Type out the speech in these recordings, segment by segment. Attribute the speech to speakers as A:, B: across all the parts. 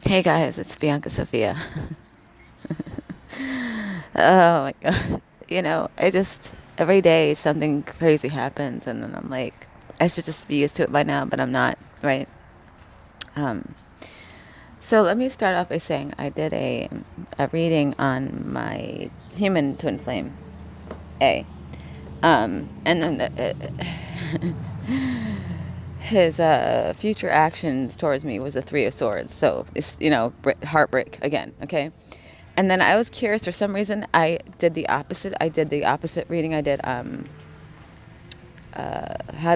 A: Hey guys, it's Bianca Sophia. Oh my God. I just, every day something crazy happens and then I'm like, I should just be used to it by now, but I'm not, right? Um, so let me start off by saying I did a reading on my human twin flame, A. And then his future actions towards me was the Three of Swords. So it's, heartbreak again, okay? And then I was curious, for some reason, I did the opposite. I did the opposite reading. I did, how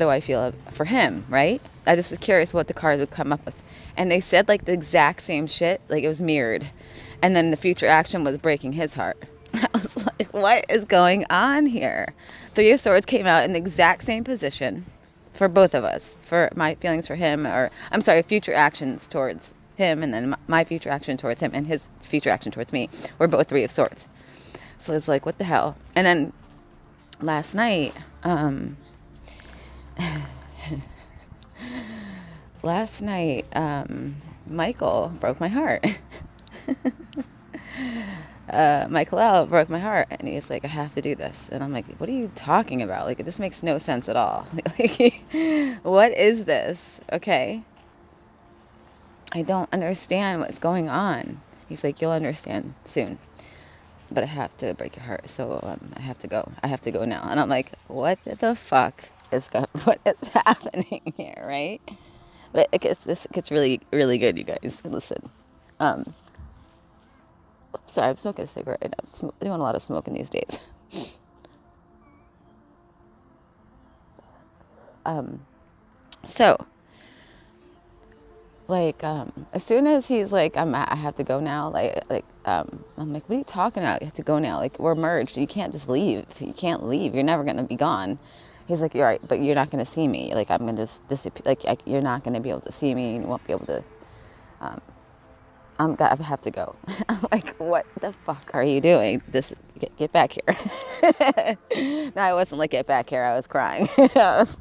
A: do I feel for him, right? I just was curious what the cards would come up with. And they said like the exact same shit, like it was mirrored. And then the future action was breaking his heart. I was like, what is going on here? Three of Swords came out in the exact same position for both of us, for my feelings for him, or I'm sorry, future actions towards him, and then my future action towards him and his future action towards me were both Three of Swords. So it's like, what the hell? And then last night, Michael broke my heart. Michael L broke my heart, and he's like, I have to do this. And I'm like, what are you talking about? Like, this makes no sense at all. Like, what is this? Okay. I don't understand what's going on. He's like, you'll understand soon. But I have to break your heart, so I have to go. I have to go now. And I'm like, what the fuck what is happening here, right? But this gets really, really good, you guys. Listen. Sorry, I'm smoking a cigarette right now. I'm doing a lot of smoking these days. So, like, as soon as he's like, I have to go now. I'm like, what are you talking about? You have to go now. Like, we're merged. You can't just leave. You can't leave. You're never gonna be gone. He's like, you're right, but you're not gonna see me. Like, I'm gonna just disappear. Like, you're not gonna be able to see me. You won't be able to. I have to go. I'm like, what the fuck are you doing? Get back here. No, I wasn't like, get back here. I was crying. I was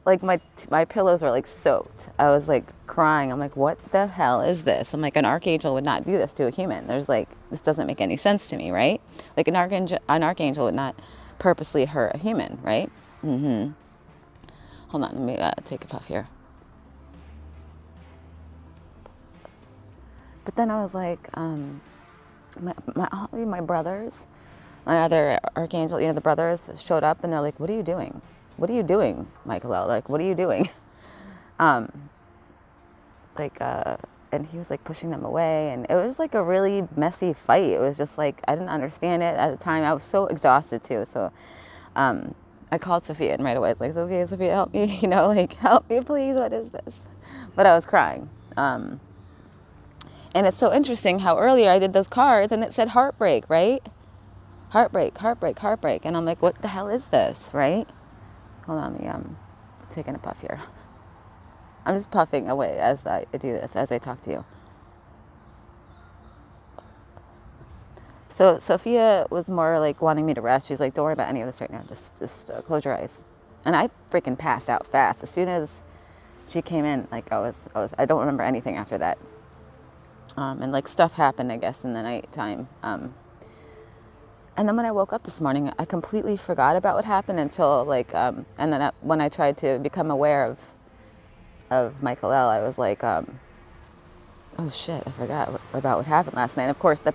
A: like my pillows were like soaked. I was like crying. I'm like, what the hell is this? I'm like, an archangel would not do this to a human. There's like, this doesn't make any sense to me, right? Like an archangel would not purposely hurt a human, right? Mm-hmm. Hold on, let me take a puff here. But then I was like, my brothers, my other archangel, the brothers showed up and they're like, what are you doing? What are you doing, Michael L? Like, what are you doing? And he was like pushing them away, and it was like a really messy fight. It was just like, I didn't understand it at the time. I was so exhausted too. So, I called Sophia, and right away I was like, Sophia, help me, like, help me please. What is this? But I was crying. And it's so interesting how earlier I did those cards and it said heartbreak, right? Heartbreak. And I'm like, what the hell is this, right? Hold on, I'm taking a puff here. I'm just puffing away as I do this, as I talk to you. So Sophia was more like wanting me to rest. She's like, don't worry about any of this right now. Just close your eyes. And I freaking passed out fast. As soon as she came in, like I don't remember anything after that. And like stuff happened, I guess, in the nighttime. And then when I woke up this morning, I completely forgot about what happened until like, and then when I tried to become aware of Michael L, I was like, oh shit, I forgot about what happened last night. And of course, the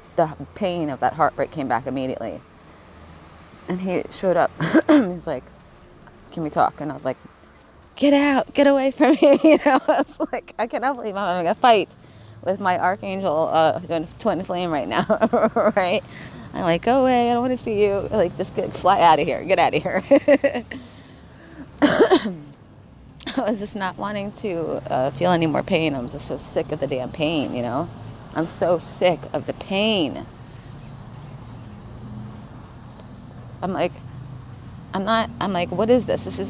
A: pain of that heartbreak came back immediately. And he showed up. He's like, can we talk? And I was like, get out, get away from me. I was like, I cannot believe I'm having a fight with my archangel twin flame right now, right? I'm like, go away, I don't want to see you. Like, just fly out of here, get out of here. I was just not wanting to feel any more pain. I'm just so sick of the damn pain, I'm so sick of the pain. I'm like, what is this? This is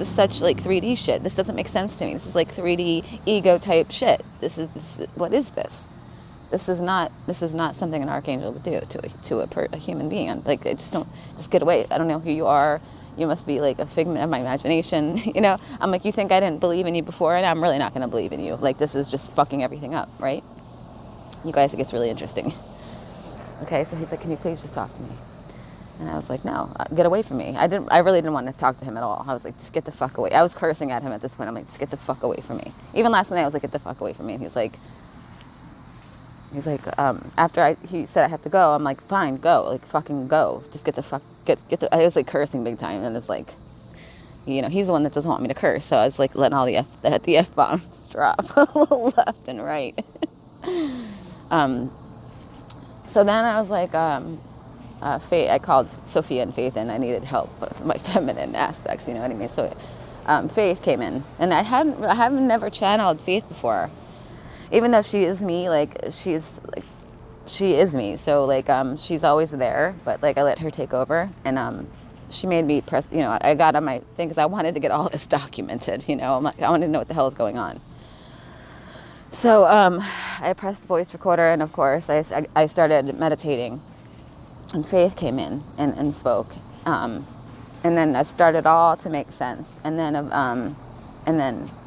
A: such like 3D shit. This doesn't make sense to me. This is like 3D ego type shit. What is this? This is not something an archangel would do to a human being. Like, just get away. I don't know who you are. You must be like a figment of my imagination. You know, I'm like, you think I didn't believe in you before, and I'm really not going to believe in you. Like, this is just fucking everything up, right? You guys, it gets really interesting. Okay, so he's like, can you please just talk to me? And I was like, no, get away from me. I really didn't want to talk to him at all. I was like, just get the fuck away. I was cursing at him at this point. I'm like, just get the fuck away from me. Even last night, I was like, get the fuck away from me. And he's like, after he said I have to go, I'm like, fine, go, like, fucking go. Just get the fuck, get the, I was like cursing big time. And it's like, you know, he's the one that doesn't want me to curse. So I was like letting all the F-bombs drop left and right. So then I was like, Faith, I called Sophia and Faith in. I needed help with my feminine aspects, you know what I mean? So Faith came in, and I haven't never channeled Faith before, even though she is me. Like, she is me. So like, she's always there, but like, I let her take over, and she made me press, you know, I got on my thing because I wanted to get all this documented, you know. I'm like, I wanted to know what the hell is going on. So I pressed voice recorder, and of course I started meditating, and Faith came in and spoke, and then it started all to make sense, and then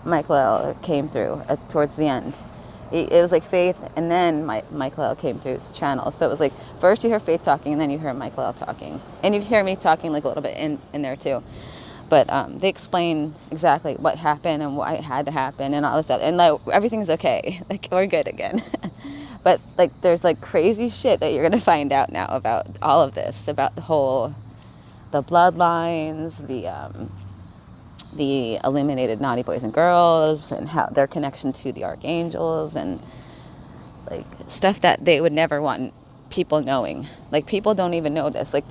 A: Michael came through towards the end. It was like Faith, and then Michael came through his channel. So it was like, first you hear Faith talking, and then you hear Michael talking, and you hear me talking like a little bit in there too. But they explain exactly what happened and what had to happen and all this stuff. And like, everything's okay. Like, we're good again. But like, there's like crazy shit that you're going to find out now about all of this, about the bloodlines, the illuminated naughty boys and girls, and how their connection to the archangels, and like stuff that they would never want people knowing. Like, people don't even know this. Like,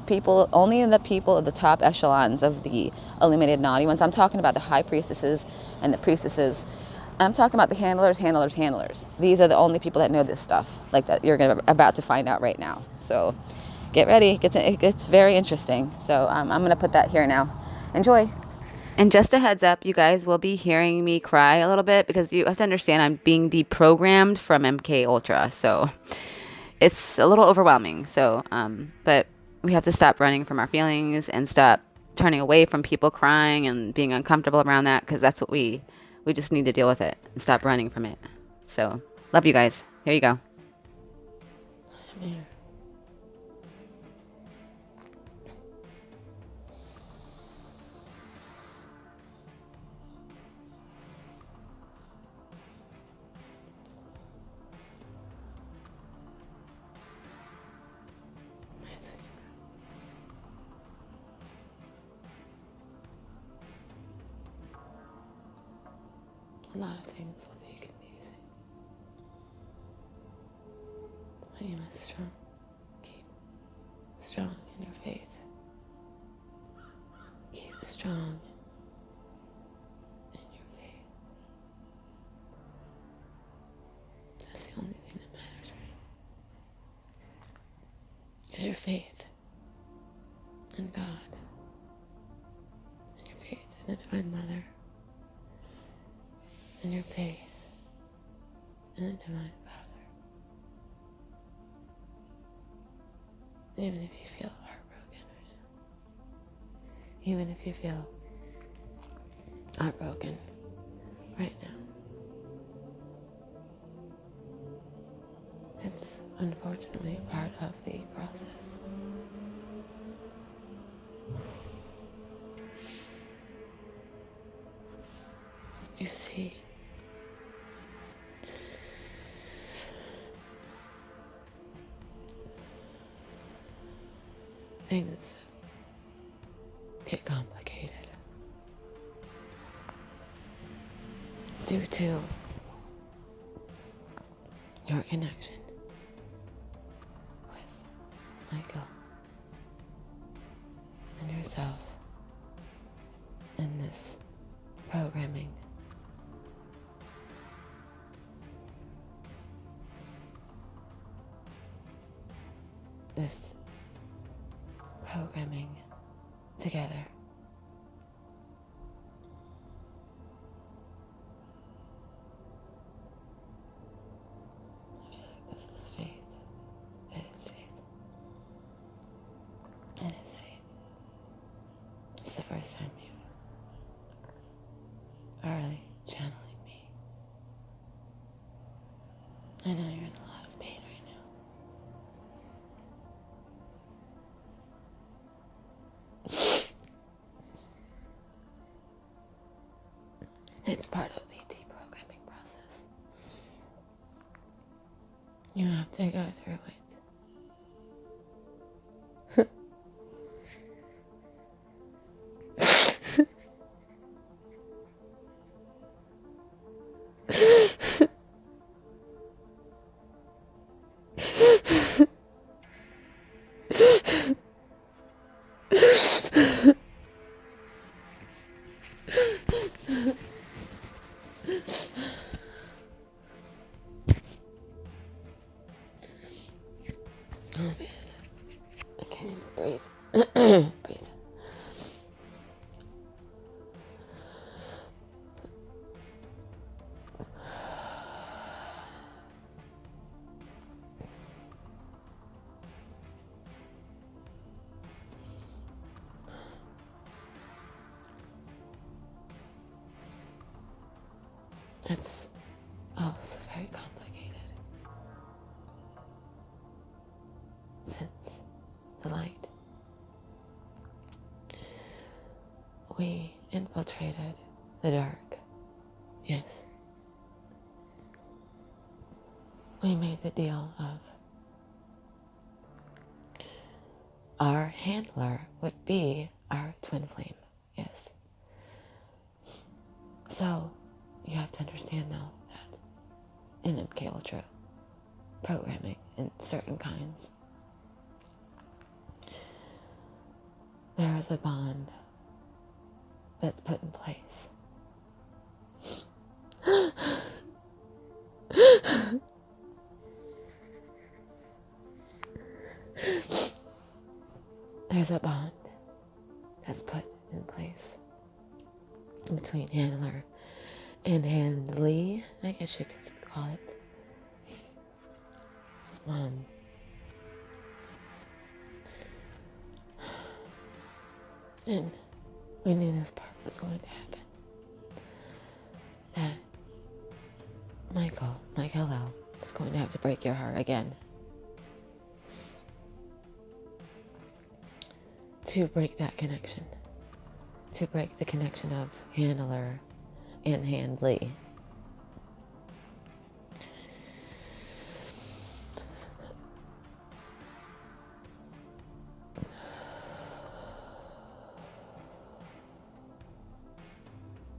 A: only the people of the top echelons of the illuminated naughty ones. I'm talking about the high priestesses and the priestesses. I'm talking about the handlers. These are the only people that know this stuff, like, that you're about to find out right now. So get ready. It gets very interesting. So I'm going to put that here now. Enjoy. And just a heads up, you guys will be hearing me cry a little bit, because you have to understand I'm being deprogrammed from MK Ultra. So it's a little overwhelming. So, but we have to stop running from our feelings and stop turning away from people crying and being uncomfortable around that, because that's what we just need to deal with it and stop running from it. So, love you guys. Here you go.
B: A lot of things will be confusing, but you must keep strong in your faith. Keep strong in your faith. That's the only thing that matters, right? Is your faith in God, and your faith in the Divine Mother, and your faith in the Divine Father. Even if you feel heartbroken right now. Even if you feel heartbroken right now. It's unfortunately part of the process. You see, things get complicated due to your connection with Michael and yourself in this programming. This programming together. I feel like this is faith. It is faith. It is faith. the first time you are really channeling me. I know you're in a lot of pain right now. It's part of the deprogramming process. You have to go through it. Oh man, I can't even breathe. Breathe. It's so very complicated. Since the light, we infiltrated the dark. Yes. We made the deal of our handler would be our twin flame. Yes. So, you have to understand now that in MK Ultra programming in certain kinds, there is a bond that's put in place. There's a bond that's put in place between handler and handlee, I guess you could call it. And we knew this part was going to happen. That Mike LL, is going to have to break your heart again. To break that connection. To break the connection of handler and handlee.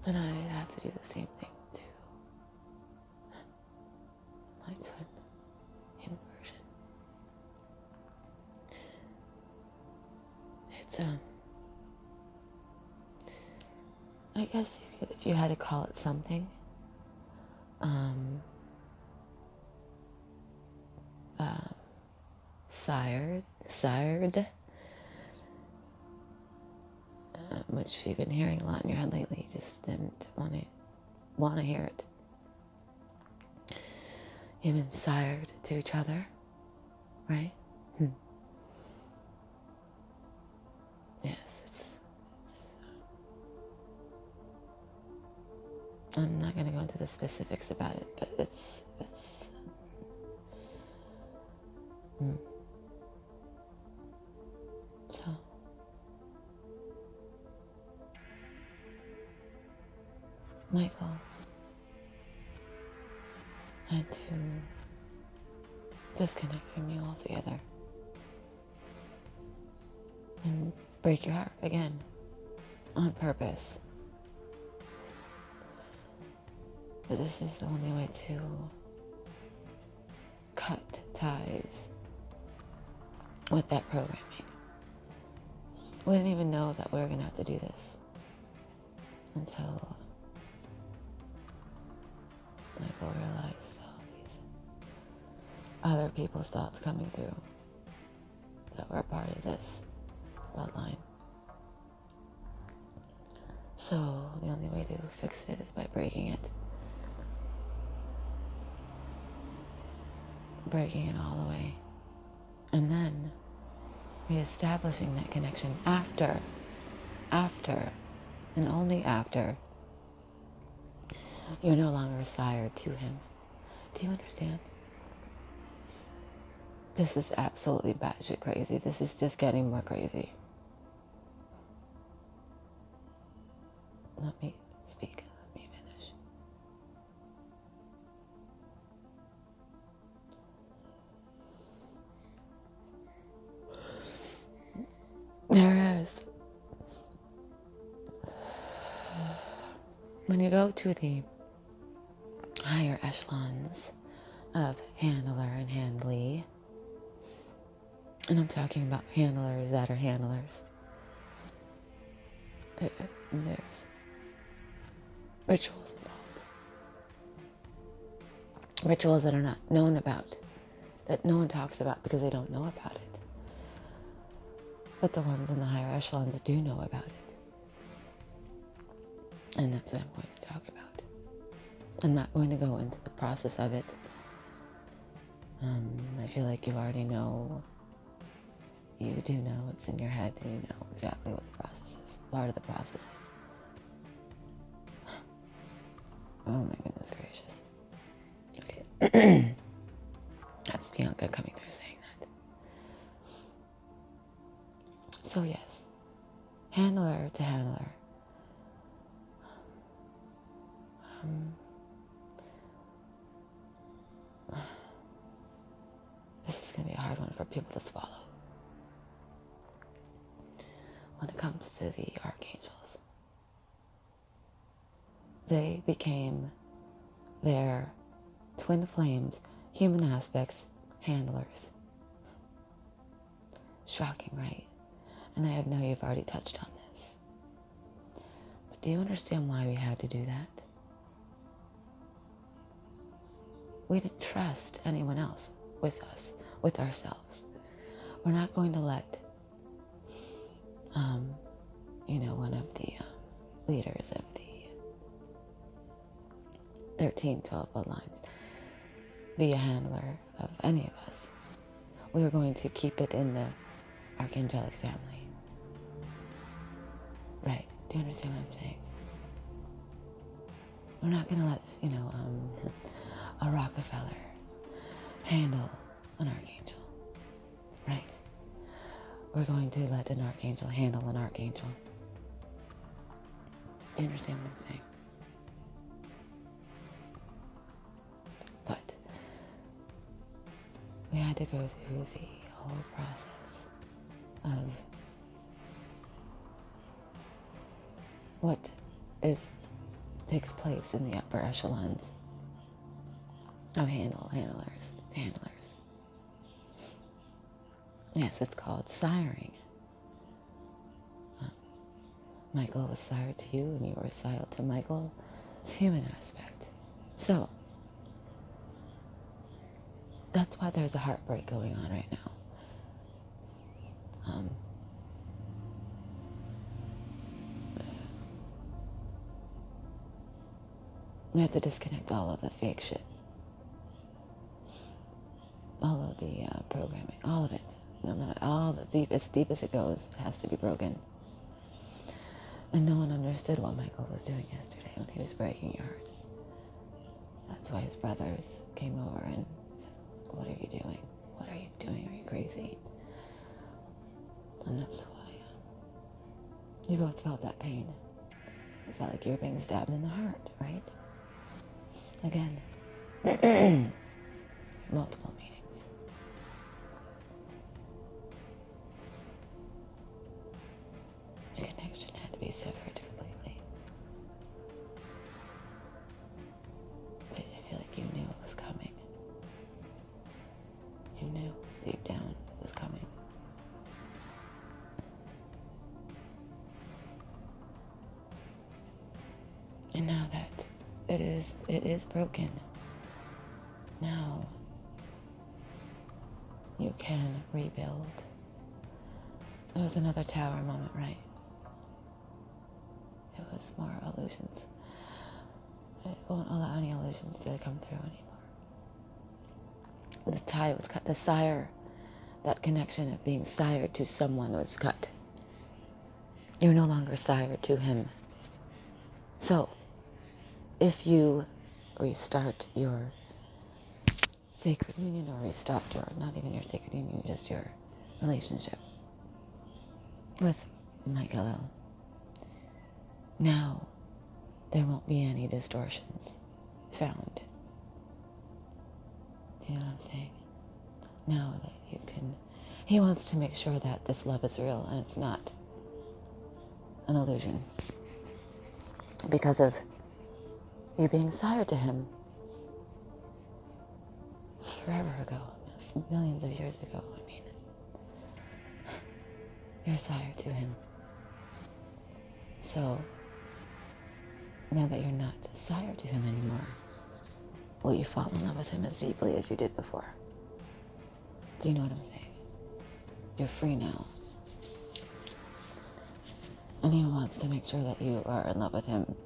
B: And I'd have to do the same thing to my twin inversion. It's I guess you could, if you had to call it something, sired, which you've been hearing a lot in your head lately. You just didn't want to hear it. You've been sired to each other, right? Yes, it's I'm not going to go into the specifics about it, but it's so Michael had to disconnect from you altogether and break your heart again on purpose. But this is the only way to cut ties with that programming. We didn't even know that we were going to have to do this until Michael realized all these other people's thoughts coming through that were a part of this bloodline. So the only way to fix it is by breaking it. Breaking it all the way. And then reestablishing that connection after after, and only after, you're no longer sired to him. Do you understand? This is absolutely batshit crazy. This is just getting more crazy. Let me speak. Let me finish. Whereas, when you go to the higher echelons of handler and handlee, and I'm talking about handlers that are handlers, there's rituals involved. Rituals that are not known about, that no one talks about because they don't know about it. But the ones in the higher echelons do know about it. And that's what I'm going to talk about. I'm not going to go into the process of it. I feel like you already know. You do know, it's in your head, and you know exactly what the process is, part of the process is. Oh my goodness gracious. Okay. That's Bianca coming through saying that. So yes, handler to handler. This is going to be a hard one for people to swallow. When it comes to the archangels, they became their twin flames, human aspects, handlers. Shocking, right? And I know you've already touched on this. But do you understand why we had to do that? We didn't trust anyone else with us, with ourselves. We're not going to let, one of the leaders of the 1312 bloodlines be a handler of any of us. We were going to keep it in the archangelic family. Right? Do you understand what I'm saying? We're not going to let, a Rockefeller handle an archangel. Right? We're going to let an archangel handle an archangel. Do you understand what I'm saying? But we had to go through the whole process of what takes place in the upper echelons of handlers. Yes, it's called siring. Michael was sired to you, and you were sired to Michael. It's human aspect. So that's why there's a heartbreak going on right now. We have to disconnect all of the fake shit. All of the programming, all of it. No matter, as deep as it goes, it has to be broken. And no one understood what Michael was doing yesterday when he was breaking your heart. That's why his brothers came over and said, "What are you doing? What are you doing? Are you crazy?" And that's why you both felt that pain. You felt like you were being stabbed in the heart, right? Again, multiple meetings. The connection had to be severed completely. But I feel like you knew it was coming. You knew deep down it was coming. And now that it is broken, now you can rebuild. It was another tower moment, right? It was more illusions. It won't allow any illusions to come through anymore. The tie was cut. The sire, that connection of being sired to someone was cut. You're no longer sire to him. So, if you restart your sacred union, or restart your, not even your sacred union, just your relationship with Michael, now there won't be any distortions found. Do you know what I'm saying? Now that you can, he wants to make sure that this love is real and it's not an illusion. Because of you being sire to him forever ago, millions of years ago, I mean. You're sire to him. So, now that you're not sire to him anymore, will you fall in love with him as deeply as you did before? Do you know what I'm saying? You're free now. And he wants to make sure that you are in love with him,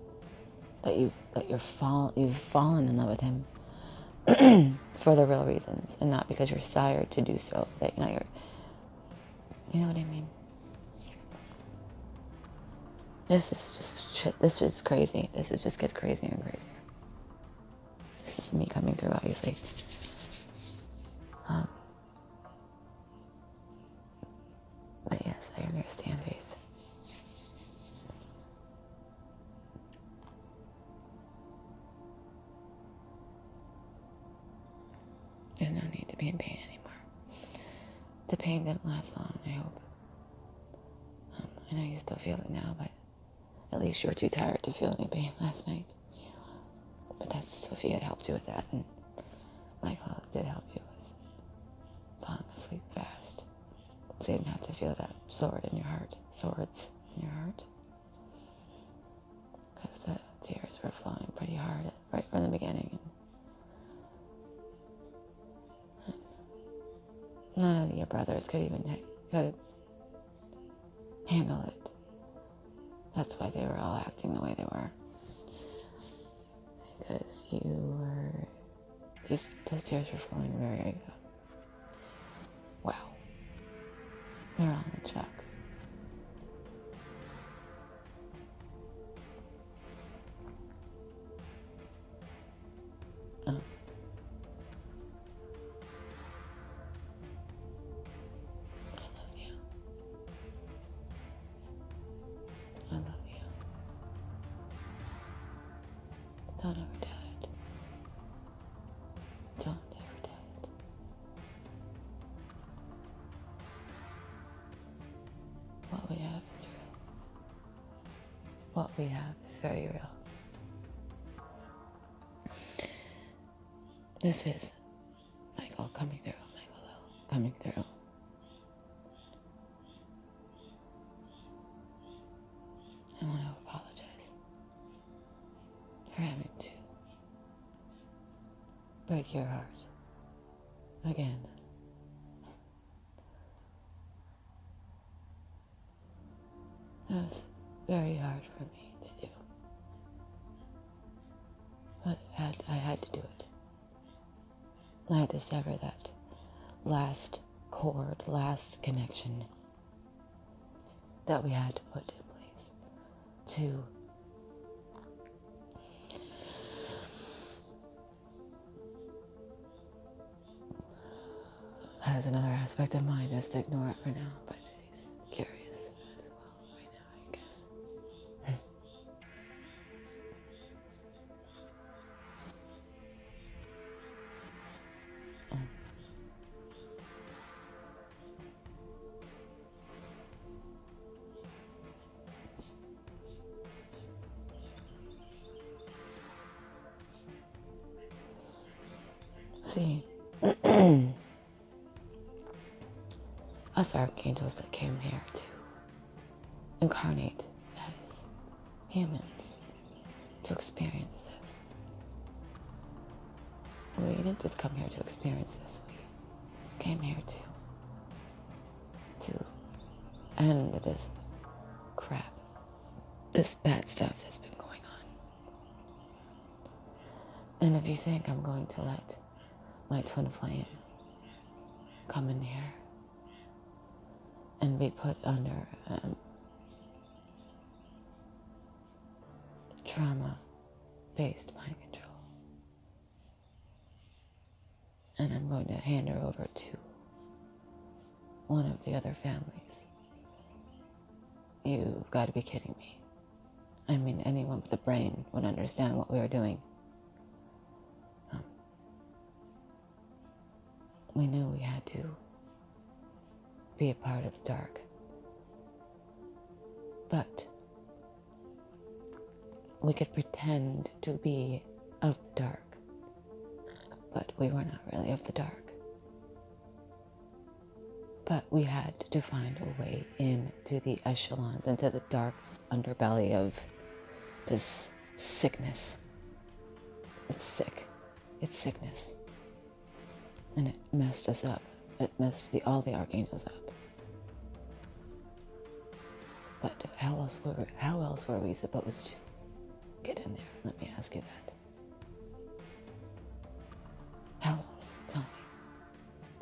B: you've fallen in love with him for the real reasons, and not because you're sired to do so. That you know what I mean? This is just shit. This is crazy. Just gets crazier and crazier. This is me coming through, obviously. But yes, I understand, Faith. There's no need to be in pain anymore. The pain didn't last long, I hope. I know you still feel it now, but at least you were too tired to feel any pain last night. But that's Sophia helped you with that, and Michael did help you with falling asleep fast. So you didn't have to feel that swords in your heart. Because the tears were flowing pretty hard right from the beginning. And none of your brothers could handle it. That's why they were all acting the way they were. Because those tears were flowing very, wow. You're all in shock. Oh. I love you. I love you. Don't ever doubt it. Don't ever doubt it. What we have is real. What we have is very real. This is Michael coming through. Coming through. I want to apologize for having to break your heart again. It was very hard for me to do, but I had to do it. I had to sever that last cord, last connection that we had to put in place to that is another aspect of mine. Just ignore it for now, but he's curious as well right now, I guess. See, us archangels that came here to incarnate as humans, to experience this. We didn't just come here to experience this. We came here to end this crap, this bad stuff that's been going on. And if you think I'm going to let my twin flame come in here and be put under trauma-based mind control. And I'm going to hand her over to one of the other families. You've got to be kidding me. I mean, anyone with a brain would understand what we were doing. We knew we had to be a part of the dark. But we could pretend to be of the dark. But we were not really of the dark. But we had to find a way into the echelons, into the dark underbelly of this sickness. It's sick. It's sickness. And it messed us up. It messed all the archangels up. But how else were we supposed to get in there? Let me ask you that. How else? Tell me.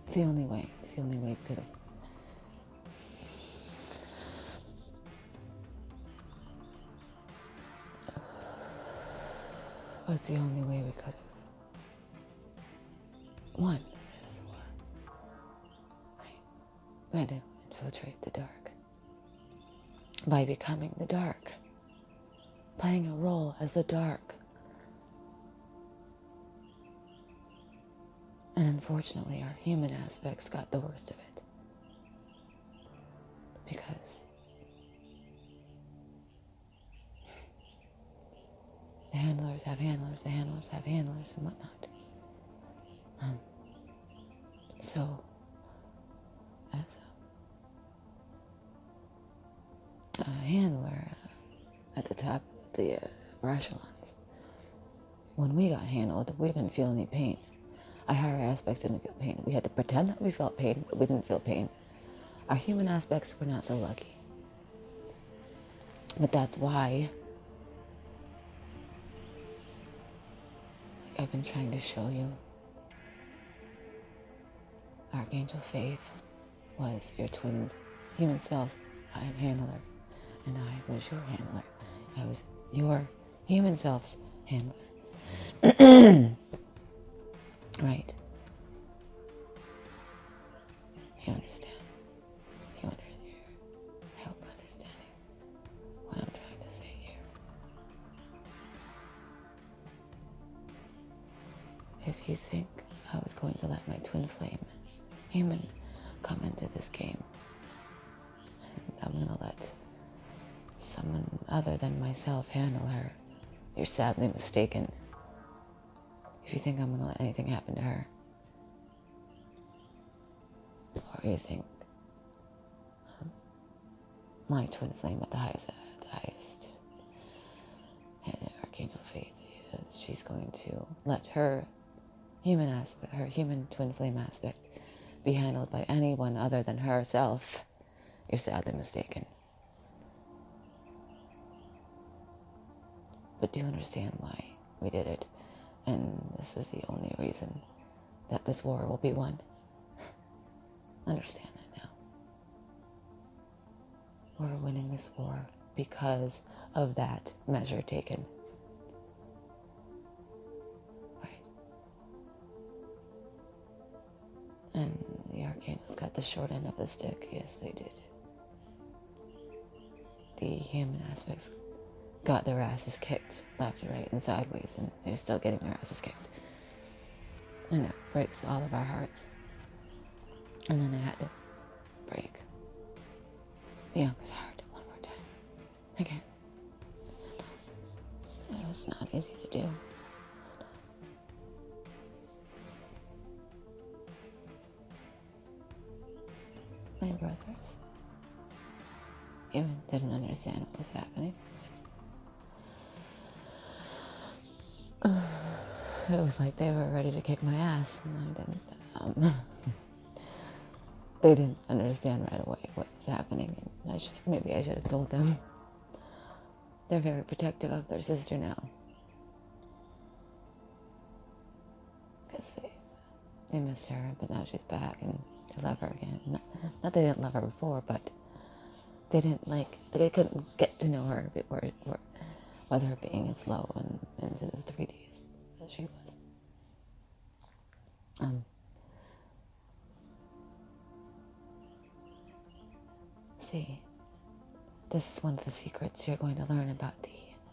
B: It's the only way. It's the only way we could have. What's the only way we could have won this war? Right? We had to infiltrate the dark. By becoming the dark. Playing a role as the dark. And unfortunately, our human aspects got the worst of it. Because the handlers have handlers, the handlers have handlers, and whatnot. So, as a handler at the top of the echelons, when we got handled, we didn't feel any pain. Our higher aspects didn't feel pain. We had to pretend that we felt pain, but we didn't feel pain. Our human aspects were not so lucky. But that's why I've been trying to show you. Archangel Faith was your twin's human self's handler, and I was your handler. I was your human self's handler. Right. You understand. I hope understanding what I'm trying to say here. If you think I was going to let my twin flame human come into this game, and I'm going to let someone other than myself handle her, you're sadly mistaken. If you think I'm going to let anything happen to her, or you think my twin flame at the highest Archangel Faith, she's going to let her human aspect, her human twin flame aspect, be handled by anyone other than herself, you're sadly mistaken. But do you understand why we did it? And this is the only reason that this war will be won. Understand that now. We're winning this war because of that measure taken. Right. And the Archangels got the short end of the stick. Yes, they did. The human aspects got their asses kicked left, right, and sideways, and they're still getting their asses kicked. And it breaks all of our hearts. And then I had to break Bianca's heart one more time. Again. It was not easy to do. My brothers even didn't understand what was happening. It was like they were ready to kick my ass, and I didn't. They didn't understand right away what was happening, and maybe I should have told them. They're very protective of their sister now, because they missed her, but now she's back, and they love her again. Not they didn't love her before, but they couldn't get to know her before. with her being as low and into the 3D as she was. See, this is one of the secrets you're going to learn about the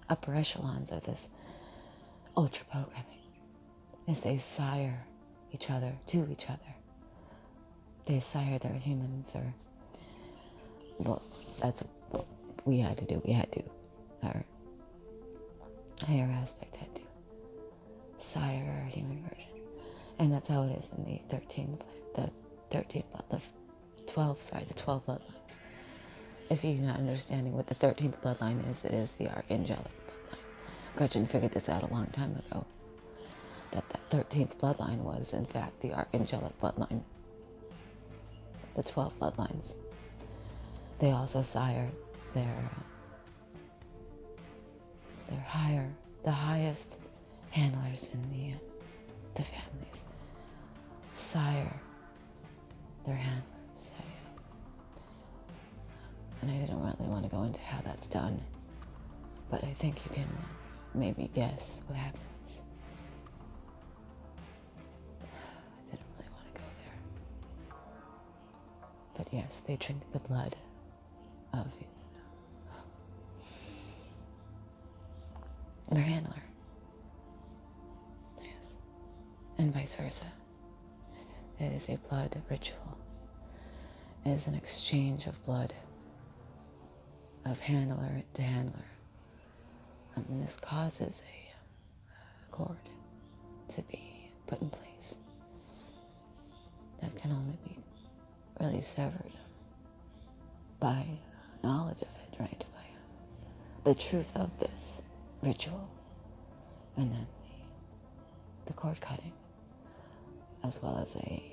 B: upper echelons of this ultra programming, is they sire each other to each other. They sire their humans, or, well, that's what we had to do. Our higher aspect had to sire our human version. And that's how it is in the 12 bloodlines. If you're not understanding what the 13th bloodline is, it is the archangelic bloodline. Gretchen figured this out a long time ago, that 13th bloodline was, in fact, the archangelic bloodline. The 12 bloodlines. They also sire the highest handlers in the families. Sire their handlers. And I didn't really want to go into how that's done, but I think you can maybe guess what happens. I didn't really want to go there. But yes, they drink the blood of their handler. Yes. And vice versa. It is a blood ritual. It is an exchange of blood, of handler to handler. And this causes a cord to be put in place that can only be really severed by knowledge of it, right? By the truth of this ritual, and then the cord cutting, as well as a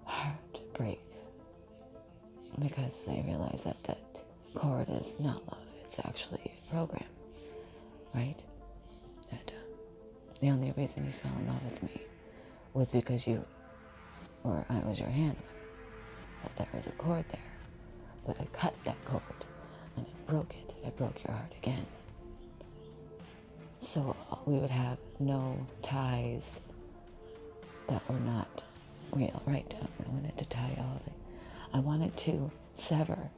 B: heartbreak, because they realize that cord is not love, it's actually a program, right? That the only reason you fell in love with me was because I was your handler, that there was a cord there, but I cut that cord and I broke it. I broke your heart again. So we would have no ties that were not real, right? I wanted to tie all of it. I wanted to sever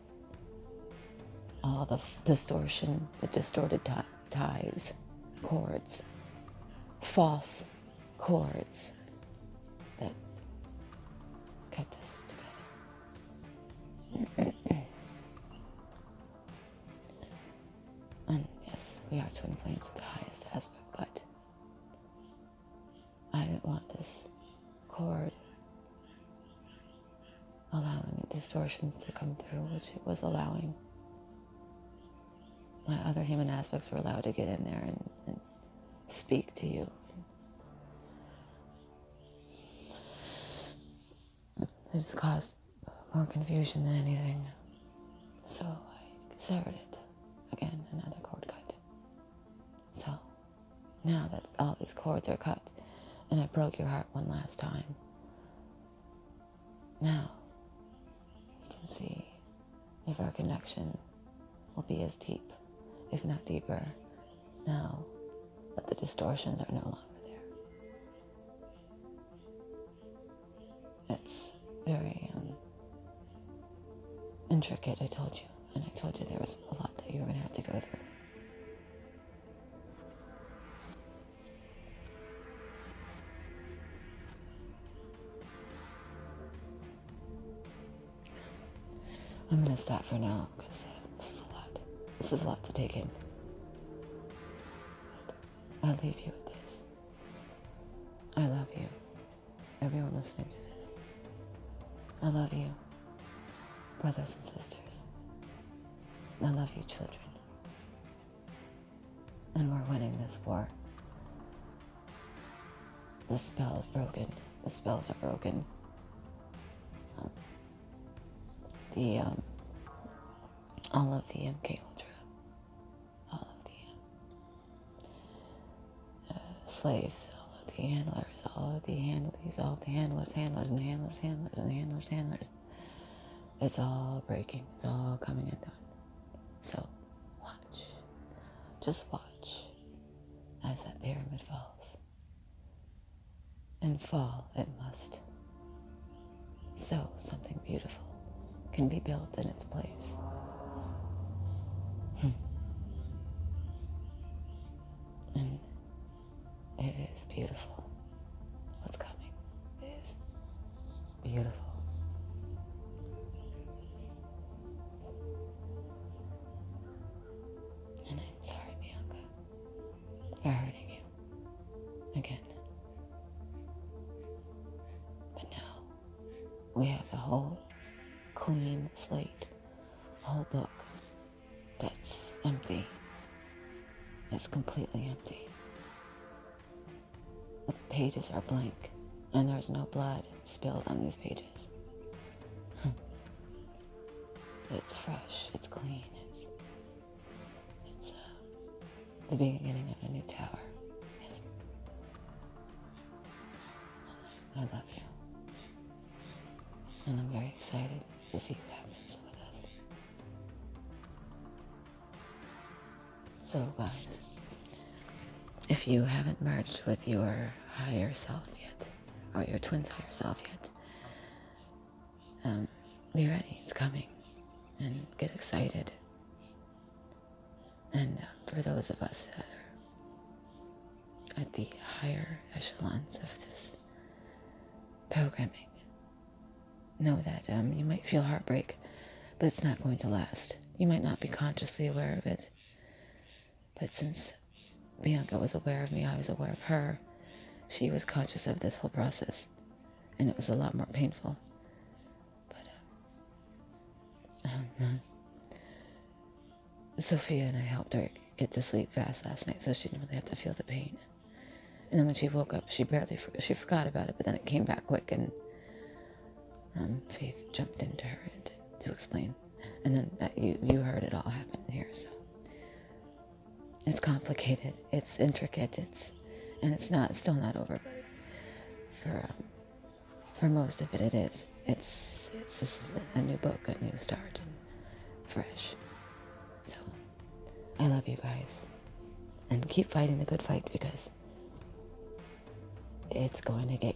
B: all the distortion, the distorted ties, cords, false cords that kept us together. And yes, we are twin flames at the highest aspect, but I didn't want this cord allowing distortions to come through, which it was allowing. My other human aspects were allowed to get in there and speak to you. It just caused more confusion than anything. So I severed it. Again, another cord cut. So now that all these cords are cut and I broke your heart one last time, now you can see if our connection will be as deep, if not deeper, now that the distortions are no longer there. It's very intricate, I told you. And I told you there was a lot that you were going to have to go through. I'm going to stop for now because this is a lot. This is a lot to take in. But I'll leave you with this. I love you. Everyone listening to this. I love you, brothers and sisters. I love you, children. And we're winning this war. The spell is broken. The spells are broken. All of the MK Ultra, all of the slaves, all of the handlers, all of the handlers, all of the handlers, and the handlers. It's all breaking. It's all coming undone. So Just watch as that pyramid falls. And fall it must. So something beautiful can be built in its place. And it is beautiful. What's coming is beautiful. And I'm sorry, Bianca, for hurting you again. But now we have a whole clean slate, a whole book that's empty. It's completely empty. The pages are blank, and there's no blood spilled on these pages. It's fresh, it's clean, it's the beginning of a new tower. Yes. I love you. And I'm very excited to see what happens with us. So guys, if you haven't merged with your higher self yet, or your twin's higher self yet, be ready, it's coming, and get excited. And for those of us that are at the higher echelons of this programming, know that you might feel heartbreak, but it's not going to last. You might not be consciously aware of it, but since Bianca was aware of me, I was aware of her. She was conscious of this whole process, and it was a lot more painful. But Sophia and I helped her get to sleep fast last night, so she didn't really have to feel the pain. And then when she woke up, she forgot about it, but then it came back quick, and Faith jumped into her to explain. And then you heard it all happen here, so it's complicated, it's intricate, it's still not over, but for most of it is. It's just a new book, a new start, and fresh. So I love you guys, and keep fighting the good fight, because it's going to get